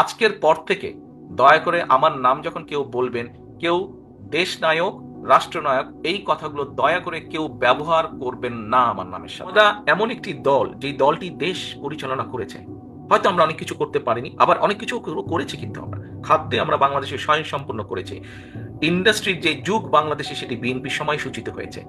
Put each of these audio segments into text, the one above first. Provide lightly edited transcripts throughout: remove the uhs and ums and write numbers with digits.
আজকের পর থেকে দয়া করে আমার নাম যখন কেউ বলবেন, কেউ দেশ নায়ক, রাষ্ট্রনায়ক এই কথাগুলো দয়া করে কেউ ব্যবহার করবেন না আমার নামের সাথে। আমরা এমন একটি দল, যেই দলটি দেশ পরিচালনা করেছে। হয়তো আমরা অনেক কিছু করতে পারিনি, আবার অনেক কিছু করেছি, কিন্তু আমরা খাদ্যে আমরা বাংলাদেশে স্বয়ংসম্পূর্ণ করেছি। ইন্ডাস্ট্রির যে যুগ বাংলাদেশে, সেটি বিএনপির সময় সূচিত হয়েছে।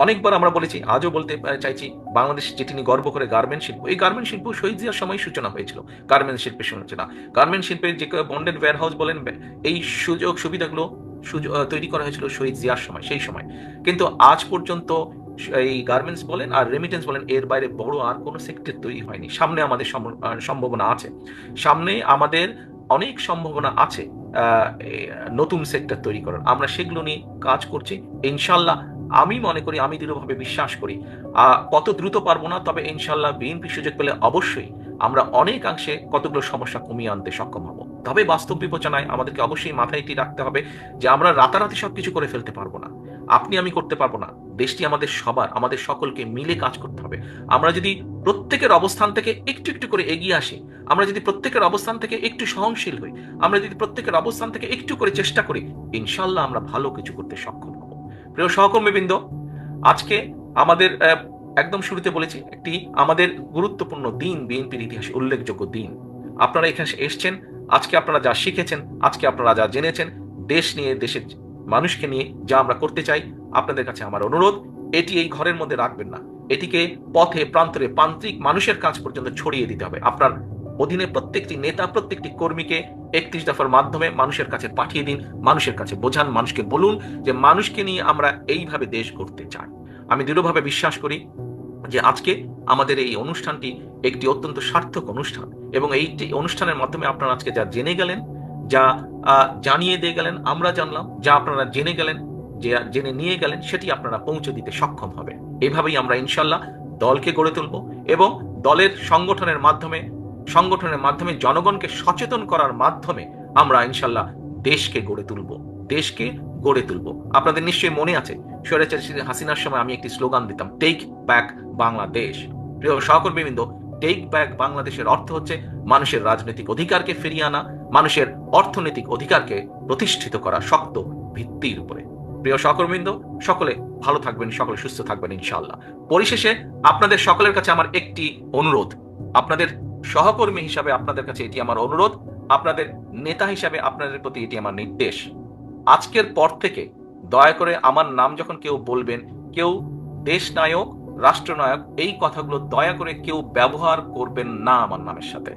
অনেকবার আমরা বলেছি, আজও বলতে চাইছি, বাংলাদেশ যেটি নিয়ে গর্ব করে গার্মেন্ট শিল্প, এই গার্মেন্ট শিল্প শহীদ জিয়ার সময় সূচনা হয়েছিল। গার্মেন্ট শিল্পের সূচনা, গার্মেন্ট শিল্পের যে বন্ডেড ওয়্যার হাউস বলেন, এই সুযোগ সুবিধাগুলো তৈরি করা হয়েছিল শহীদ জিয়ার সময়, সেই সময়। কিন্তু আজ পর্যন্ত এই গার্মেন্টস বলেন আর রেমিটেন্স বলেন, এর বাইরে বড় আর কোনো সেক্টর তৈরি হয়নি। সামনে আমাদের সম্ভাবনা আছে, সামনে আমাদের অনেক সম্ভাবনা আছে নতুন সেক্টর তৈরি করার। আমরা সেগুলো নিয়ে কাজ করছি ইনশাল্লাহ। আমি মনে করি, আমি দৃঢ়ভাবে বিশ্বাস করি, কত দ্রুত পারবো না, তবে ইনশাল্লাহ বিএনপি সুযোগ পেলে অবশ্যই আমরা অনেকাংশে কতগুলো সমস্যা কমিয়ে আনতে সক্ষম হব। তবে বাস্তব বিবেচনায় আমাদেরকে অবশ্যই মাথায় এটি রাখতে হবে যে আমরা রাতারাতি সবকিছু করে ফেলতে পারবো না। আপনি আমি করতে পারবো না, দেশটি আমাদের সবার, আমাদের সকলকে মিলে কাজ করতে হবে। আমরা যদি প্রত্যেকের অবস্থান থেকে একটু একটু করে এগিয়ে আসি, আমরা যদি প্রত্যেকের অবস্থান থেকে একটু সহনশীল হই, আমরা যদি প্রত্যেকের অবস্থান থেকে একটু করে চেষ্টা করি, ইনশাল্লাহ আমরা ভালো কিছু করতে সক্ষম হব। প্রিয় সহকর্মীবৃন্দ, আজকে আমাদের একদম শুরুতে বলেছি, একটি আমাদের গুরুত্বপূর্ণ দিন, বিএনপির ইতিহাসে উল্লেখযোগ্য দিন। আপনারা এখানে এসছেন, আজকে আপনারা যা শিখেছেন, আজকে আপনারা যা জেনেছেন, দেশ নিয়ে, দেশের মানুষকে নিয়ে যা আমরা করতে চাই, আপনাদের কাছে আমার অনুরোধ, এটি এই ঘরের মধ্যে রাখবেন না, এটিকে পথে প্রান্তরে প্রান্তিক মানুষের কাছ পর্যন্ত ছড়িয়ে দিতে হবে। আপনার অধীনে প্রত্যেকটি নেতা, প্রত্যেকটি কর্মীকে 31 দফার মাধ্যমে মানুষের কাছে পাঠিয়ে দিন, মানুষের কাছে বোঝান, মানুষকে বলুন যে মানুষকে নিয়ে আমরা এইভাবে দেশ গড়তে চাই। আমি দৃঢ়ভাবে বিশ্বাস করি যে আজকে আমাদের এই অনুষ্ঠানটি একটি অত্যন্ত সার্থক অনুষ্ঠান, এবং এই অনুষ্ঠানের মাধ্যমে আপনারা আজকে যা জেনে গেলেন, যা জানিয়ে দিয়ে গেলেন, আমরা জানলাম, যা আপনারা জেনে গেলেন, যে জেনে নিয়ে গেলেন, সেটি আপনারা পৌঁছে দিতে সক্ষম হবে। এভাবেই আমরা ইনশাল্লাহ দলকে গড়ে তুলব, এবং দলের সংগঠনের মাধ্যমে জনগণকে সচেতন করার মাধ্যমে আমরা ইনশাল্লাহ দেশকে গড়ে তুলব, দেশকে গড়ে তুলব। আপনাদের নিশ্চয়ই মনে আছে, স্বৈরাচারী হাসিনার সময় আমি একটি স্লোগান দিতাম, টেক ব্যাক বাংলাদেশ। প্রিয় সহকর্মীবৃন্দ, টেক ব্যাক বাংলাদেশের অর্থ হচ্ছে মানুষের রাজনৈতিক অধিকারকে ফিরিয়ে আনা, মানুষের অর্থনৈতিক অধিকারকে প্রতিষ্ঠিত করা শক্ত ভিত্তির উপরে। প্রিয় সহকর্মীবৃন্দ, সকলে ভালো থাকবেন, সকলে সুস্থ থাকবেন ইনশাআল্লাহ। পরিশেষে আপনাদের সকলের কাছে আমার একটি অনুরোধ, আপনাদের সহকর্মী হিসাবে আপনাদের কাছে এটি আমার অনুরোধ, আপনাদের নেতা হিসাবে আপনাদের প্রতি এটি আমার নির্দেশ। আজকের পর থেকে দয়া করে আমার নাম যখন কেউ বলবেন, কেউ দেশ নায়ক, রাষ্ট্রনায়ক এই কথাগুলো দয়া করে কেউ ব্যবহার করবেন না আমার নামের সাথে।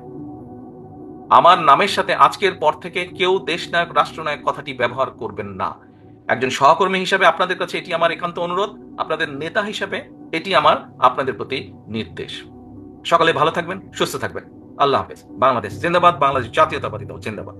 আমার নামের সাথে আজকের পর থেকে কেউ দেশ নায়ক, রাষ্ট্রনায়ক কথাটি ব্যবহার করবেন না। একজন সহকর্মী হিসাবে আপনাদের কাছে এটি আমার একান্ত অনুরোধ, আপনাদের নেতা হিসাবে এটি আমার আপনাদের প্রতি নির্দেশ। সকলে ভালো থাকবেন, সুস্থ থাকবেন। আল্লাহ হাফেজ। বাংলাদেশ জিন্দাবাদ, বাংলাদেশ জাতীয়তাবাদী দল জিন্দাবাদ।